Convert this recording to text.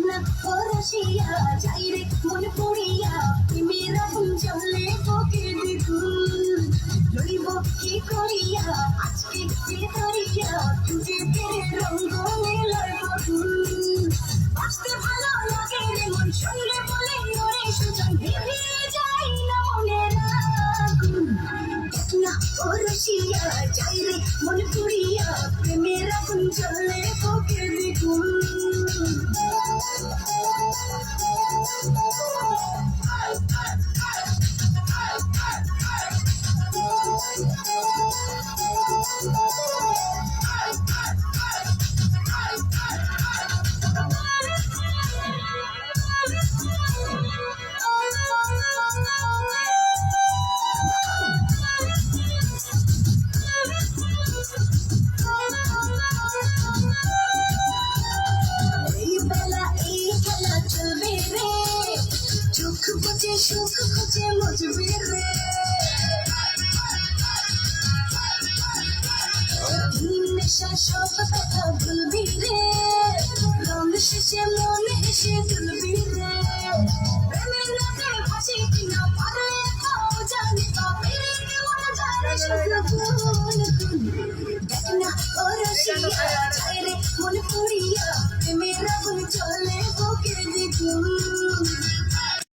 না পরশিয়া যাই রে মন পুড়িয়া প্রেমের আগুন জ্বলে বুকে দ্বিগুণ লইব কি করিয়া আজকে দিল করিয়া নিজেদের রঙ্গ মেলার বধুন বাঁচতে ভালো লাগে রে মন শুনলে বলে ওরে সুজন ভেবে যাই না মনের আগুন না পরশিয়া যাই রে মন পুড়িয়া প্রেমের আগুন জ্বলে বুকে দ্বিগুণ সুখ খুঁজে মজবে রে নেশা সব কথা ভুলবি রে রং শেষে মনে এসে তুলবি রে প্রেমের রাতে ভাসি কিনা পারলে তাও জানি তবে কেমন জানে শুধু দেখ না পরশিয়া যায় রে মন পুড়িয়া